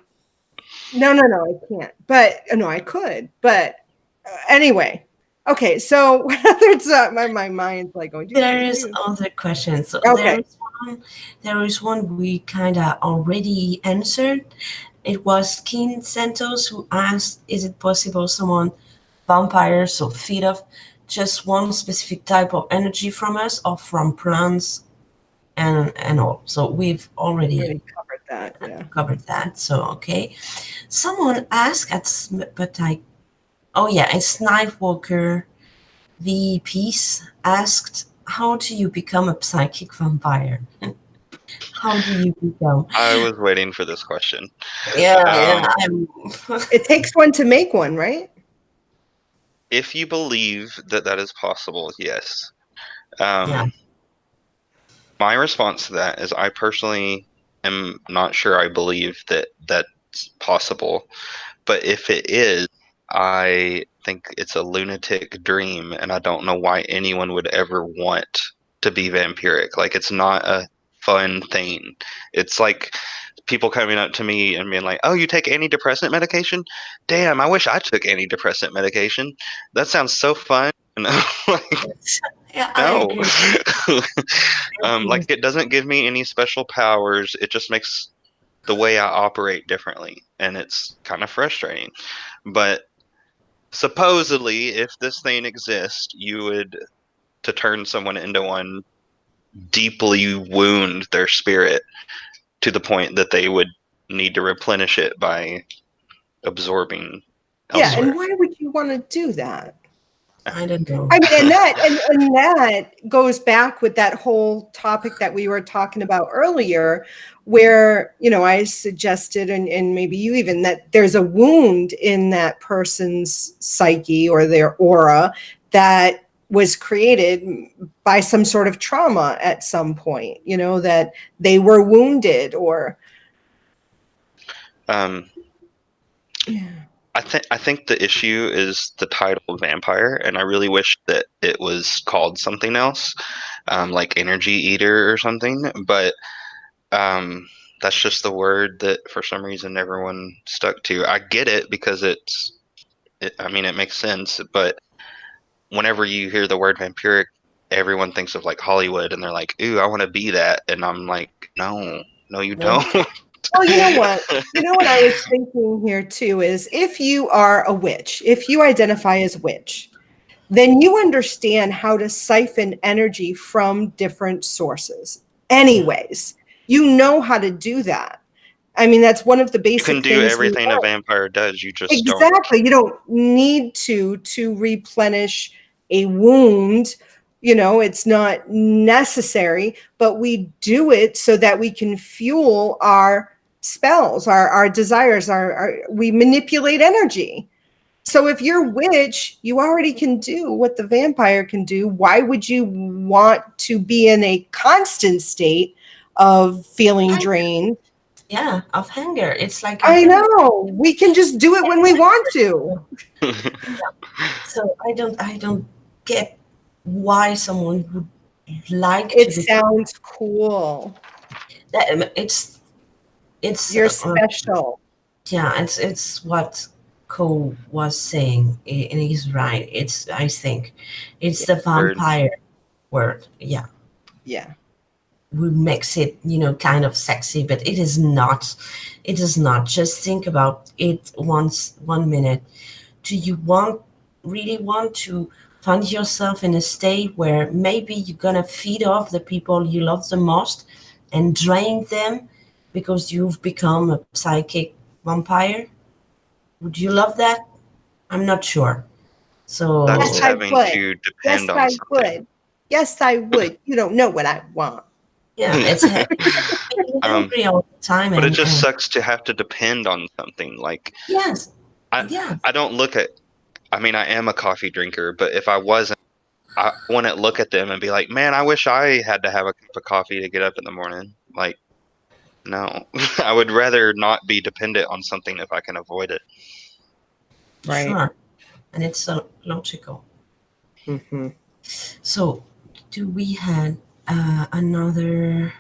I can't. But no, I could. But anyway, okay. So what other stuff? My mind's like going. There is other questions. So Okay. there is one we kind of already answered. It was Keen Santos who asked, "Is it possible someone vampires so feed off just one specific type of energy from us, or from plants and all?" So we've already covered that. Yeah. Covered that. So okay. Someone asked it's Nightwalker. The piece asked, "How do you become a psychic vampire?" How do you become? I was waiting for this question. Yeah. It takes one to make one, right? If you believe that that is possible, yes. Yeah. My response to that is I personally am not sure I believe that that's possible. But if it is, I think it's a lunatic dream, and I don't know why anyone would ever want to be vampiric. Like, it's not a fun thing. It's like people coming up to me and being like, "Oh, you take antidepressant medication? Damn, I wish I took antidepressant medication. That sounds so fun." And I'm like, Yeah, no. I agree. Like, it doesn't give me any special powers. It just makes the way I operate differently, and it's kind of frustrating. But supposedly, if this thing exists, you would, to turn someone into one, deeply wound their spirit to the point that they would need to replenish it by absorbing elsewhere. Yeah, and why would you want to do that? I don't know. I mean, and that goes back with that whole topic that we were talking about earlier, where I suggested, and maybe you even, that there's a wound in that person's psyche or their aura that was created by some sort of trauma at some point, that they were wounded or. Yeah. I think the issue is the title vampire, and I really wish that it was called something else, like energy eater or something. But that's just the word that for some reason everyone stuck to. I get it because it makes sense. But whenever you hear the word vampiric, everyone thinks of like Hollywood, and they're like, "Ooh, I want to be that," and I'm like, no, you don't. Well, you know what? I was thinking here too is, if you are a witch, if you identify as witch, then you understand how to siphon energy from different sources. Anyways, you know how to do that. I mean, that's one of the basic You can do things everything a vampire does. You just don't. Exactly. You don't need to replenish a wound. It's not necessary, but we do it so that we can fuel our spells, our desires, we manipulate energy. So if you're witch, you already can do what the vampire can do. Why would you want to be in a constant state of feeling drained? Yeah, of hunger. It's like a I hunger. know. We can just do it when we want to. So I don't get why someone would like It to be sounds cool. that. It's You're special. yeah, it's what Cole was saying, and he's right. I think it's the vampire word. Yeah, Yeah. we makes it, kind of sexy, but it is not. It is not. Just think about it once, 1 minute. Do you really want to find yourself in a state where maybe you're gonna feed off the people you love the most and drain them because you've become a psychic vampire? Would you love that? I'm not sure. So That's Yes, I having would. to Yes, depend on I something. would. Yes, I would. You don't know what I want. yeah, it's being angry all the time, But it and just sucks to have to depend on something. Like yes, I yeah, I don't look at. I mean, I am a coffee drinker, but if I wasn't, I wouldn't look at them and be like, "Man, I wish I had to have a cup of coffee to get up in the morning." Like, no, I would rather not be dependent on something if I can avoid it. Right. sure, and it's so logical. Mm-hmm. So, do we have another?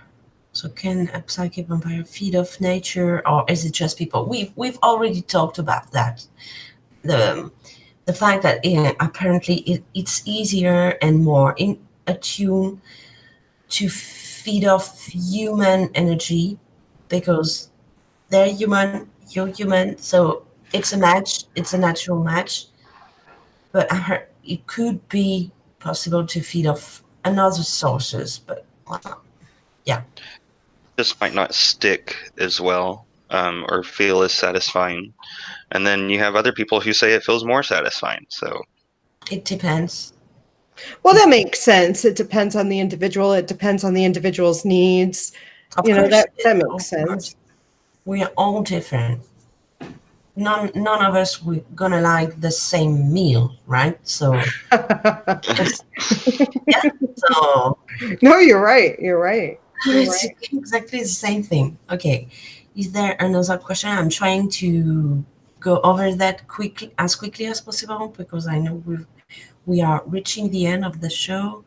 So, can a psychic vampire feed off nature, or is it just people? We've already talked about that. The fact that apparently it's easier and more in attune to feed off human energy because they're human, you're human, so it's a match. It's a natural match. But I heard it could be possible to feed off another sources, but yeah. This might not stick as well, or feel as satisfying. And then you have other people who say it feels more satisfying. So It depends. Well, that makes sense. It depends on the individual. It depends on the individual's needs. Of You know, course, that makes of sense. course, we are all different. None of us we're gonna like the same meal, right? So it's yeah. So No, you're right. You're right. You're it's right. exactly the same thing. Okay. Is there another question? I'm trying to go over that quickly as possible because I know we are reaching the end of the show.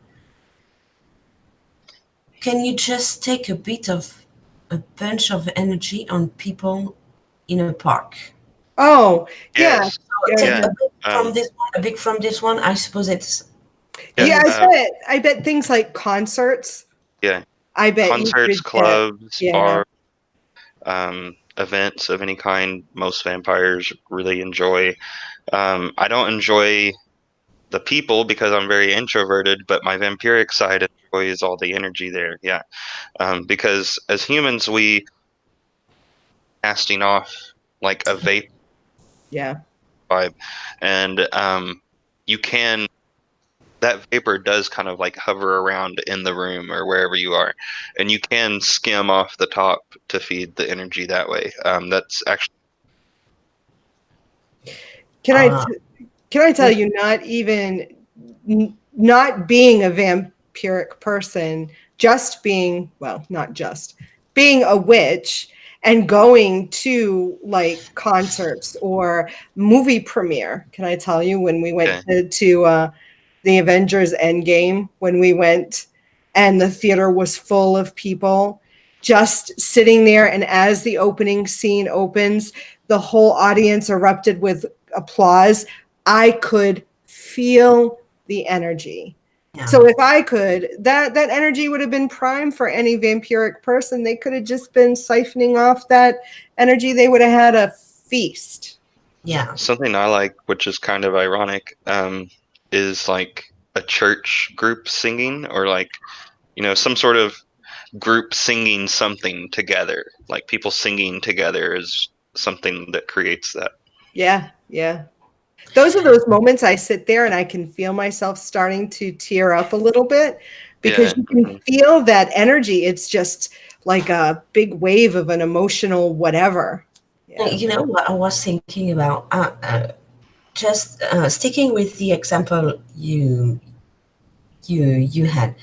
Can you just take a bit of a bunch of energy on people in a park? Oh, yeah. yes, Take yeah, a bit from um, this one, a bit from this one. I suppose it's Yeah, yeah, I bet things like concerts. yeah. I bet you Concerts, could get, clubs, yeah. bars, events of any kind. Most vampires really enjoy. I don't enjoy the people because I'm very introverted, but my vampiric side enjoys all the energy there. Yeah, because as humans, we casting off like a vape Yeah. vibe, and you can that vapor does kind of like hover around in the room or wherever you are, and you can skim off the top to feed the energy that way. That's actually Can uh, can I tell yeah, you, not being a vampiric person, just being, well, not just being a witch and going to like concerts or movie premiere. Can I tell you when we went okay. to the Avengers Endgame, when we went and the theater was full of people just sitting there, and as the opening scene opens, the whole audience erupted with applause. I could feel the energy. yeah, So if I could, that energy would have been prime for any vampiric person. They could have just been siphoning off that energy. They would have had a feast. yeah, Something I like, which is kind of ironic, is like a church group singing, or like some sort of group singing something together. Like people singing together is something that creates that. Yeah, yeah. Those are those moments I sit there and I can feel myself starting to tear up a little bit because Yeah. you can feel that energy. It's just like a big wave of an emotional whatever. Yeah. You know what I was thinking about? just sticking with the example you had,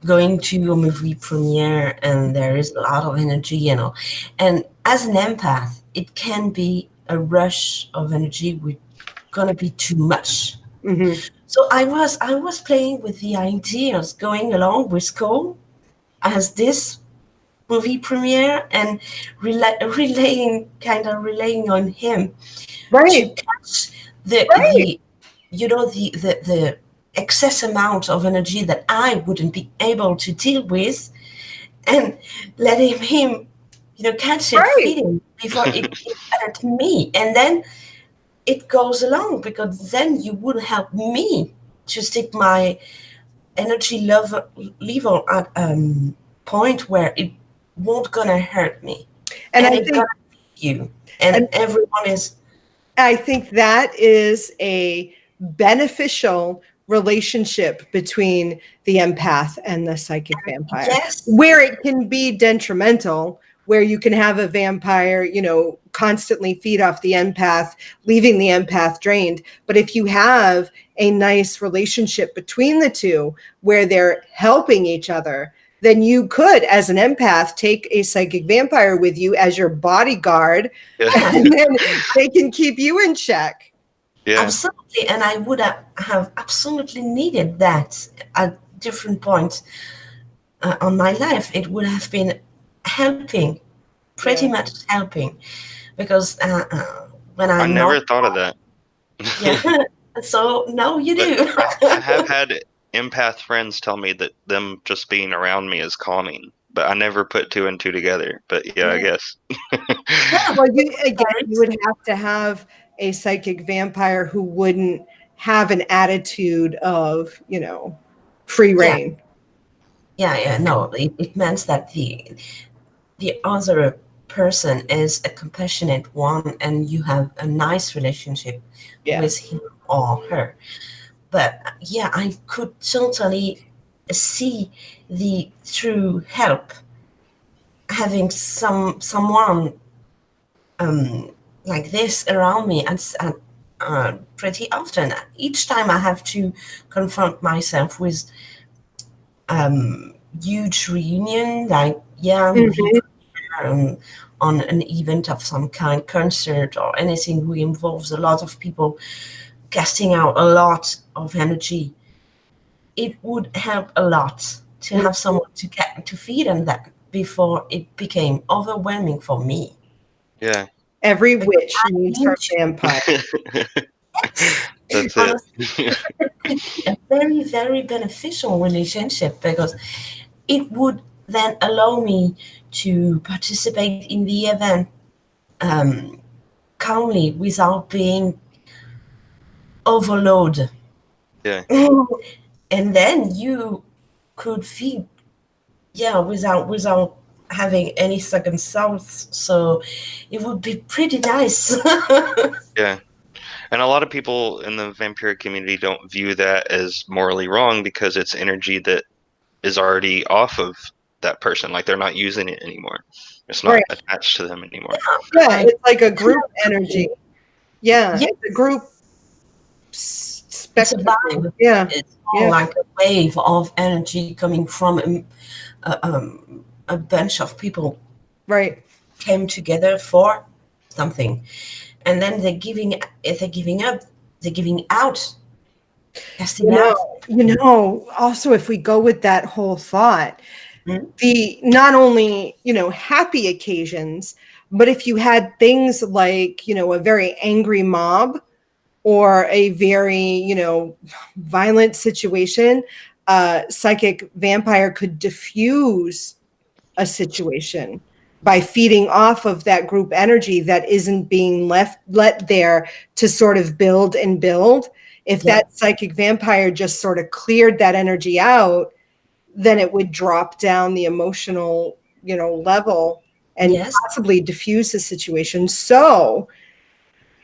going to a movie premiere and there is a lot of energy, and as an empath, it can be a rush of energy with gonna be too much. Hmm. So I was playing with the ideas, going along with Cole as this movie premiere and relaying on him to Right. catch the Right. the the excess amount of energy that I wouldn't be able to deal with, and letting him catch it, Right. feeding before it hurt me, and then it goes along, because then you would help me to stick my energy level at point where it won't gonna hurt me, And and I it think gonna feed you, and and everyone is I think that is a beneficial relationship between the empath and the psychic vampire. yes, Where it can be detrimental, where you can have a vampire, constantly feed off the empath, leaving the empath drained. But if you have a nice relationship between the two where they're helping each other, then you could, as an empath, take a psychic vampire with you as your bodyguard, Yeah. and then they can keep you in check. Yeah. absolutely. And I would have absolutely needed that at different points on my life. It would have been helping, pretty Yeah. much helping, because when I I'm never not, thought of that. yeah. So now you But do. I have had empath friends tell me that them just being around me is calming, but I never put two and two together. But yeah, I guess. Yeah, Well, you Wyrds. would have to have a psychic vampire who wouldn't have an attitude of, free Yeah, reign. yeah. No, it means that the other person is a compassionate one, and you have a nice relationship Yeah. with him or her. But yeah, I could totally see the true help having someone like this around me, and pretty often. Each time I have to confront myself with huge reunion, like movie Mhm. premiere, on an event of some kind, concert or anything who involves a lot of people casting out a lot of energy. It would help a lot to have someone to get to feed on that before it became overwhelming for me. Yeah. Every Because witch needs being her vampire. That's it. honestly, it could be a very, very beneficial relationship, because it would then allow me to participate in the event um, calmly without being overloaded. Yeah. And then you could feed, without having any second thoughts. So it would be pretty nice. Yeah. And a lot of people in the vampiric community don't view that as morally wrong because it's energy that is already off of that person. Like they're not using it anymore. It's not Right. attached to them anymore. Yeah, Like, it's like a group energy. Yeah, yeah, it's a group it's a spectacle. vibe. Yeah. It's Yeah. more like a wave of energy coming from a bunch of people Right. came together for something, and then they're giving up, they're giving out, You casting know, out. also if we go with that whole thought, Mm, the not only, happy occasions, but if you had things like, a very angry mob or a very, violent situation, psychic vampire could diffuse a situation by feeding off of that group energy that isn't being let there to sort of build and build. If yeah, that psychic vampire just sort of cleared that energy out, then it would drop down the emotional, level and yes, possibly diffuse the situation. So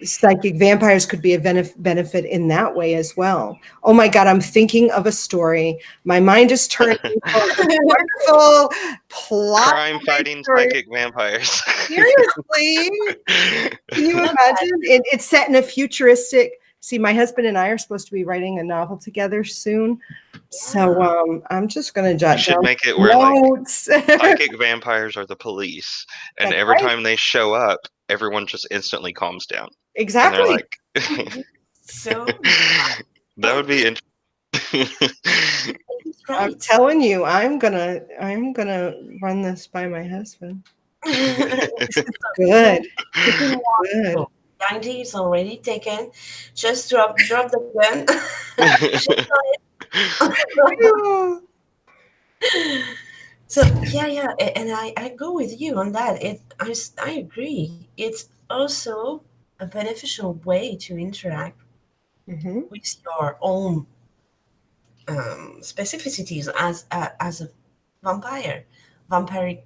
psychic vampires could be a benefit in that way as well. Oh my God, I'm thinking of a story. My mind is turning for a wonderful plot Crime fighting story. psychic vampires. Seriously, can you imagine? It's set in a futuristic See, my husband and I are supposed to be writing a novel together soon. So I'm just going to You jot should down make it where like notes. psychic vampires are the police, and That's every right. time they show up, everyone just instantly calms down, and they're Exactly. like, So that would be interesting. he's I'm right. telling you, I'm gonna run this by my husband. Good. Good. Wonderful. The idea is already taken. Just drop the gun. Shit on it. So yeah, and I go with you on that. I agree. It's also a beneficial way to interact Mhm. with your own specificities as a vampiric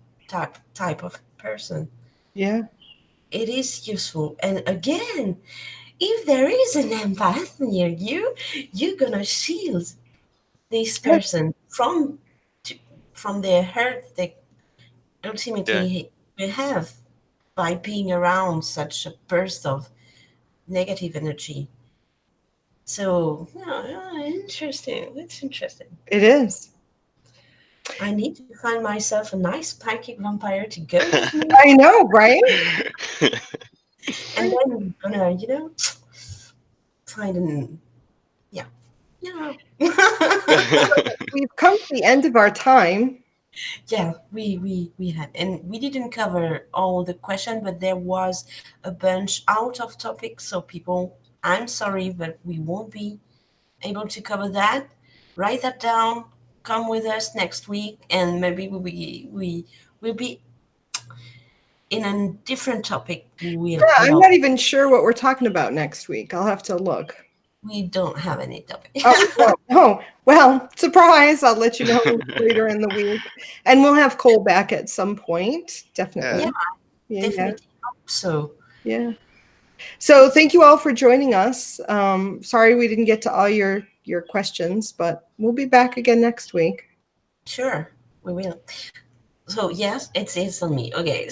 type of person. Yeah. It is useful. And again, if there is an empath near you, you're gonna shield this Yeah. person from the hurt they ultimately will have by being around such a burst of negative energy. So, yeah, interesting. It's interesting. It is. I need to find myself a nice psychic vampire to go with me, I know, right? and then we're gonna, find an yeah. We've come to the end of our time. Yeah, we had, and we didn't cover all the question, but there was a bunch out of topic. So people, I'm sorry, but we won't be able to cover that. Write that down. Come with us next week, and maybe we'll be in a different topic. Yeah, I'm not even sure what we're talking about next week. I'll have to look. We don't have any topic. Oh, well, surprise. I'll let you know later in the week. And we'll have Cole back at some point. Definitely. Yeah, definitely. So Yeah. So thank you all for joining us. Sorry we didn't get to all your questions, but we'll be back again next week. sure, we will. So yes, it's on me. Okay.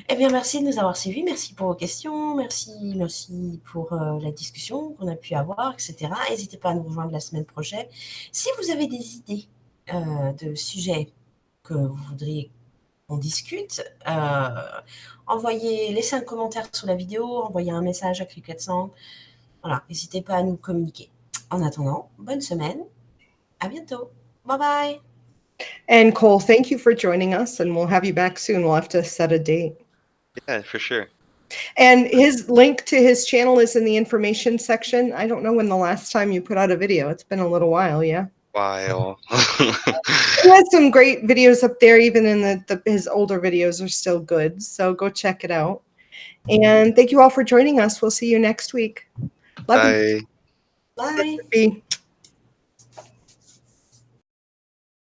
Eh bien, merci de nous avoir suivis. Merci pour vos questions. Merci pour la discussion qu'on a pu avoir, etc. N'hésitez pas à nous rejoindre la semaine prochaine. Si vous avez des idées de sujets que vous voudriez qu'on discute, laissez un commentaire sous la vidéo, envoyez un message à CricketSong. Voilà, n'hésitez pas à nous communiquer. En attendant, bonne semaine. À bientôt. Bye bye. And Cole, thank you for joining us, and we'll have you back soon. We'll have to set a date. Yeah, for sure. And his link to his channel is in the information section. I don't know when the last time you put out a video. It's been a little while, yeah? While. He has some great videos up there. Even in his older videos are still good. So go check it out. And thank you all for joining us. We'll see you next week. Love you. Bye. Bye.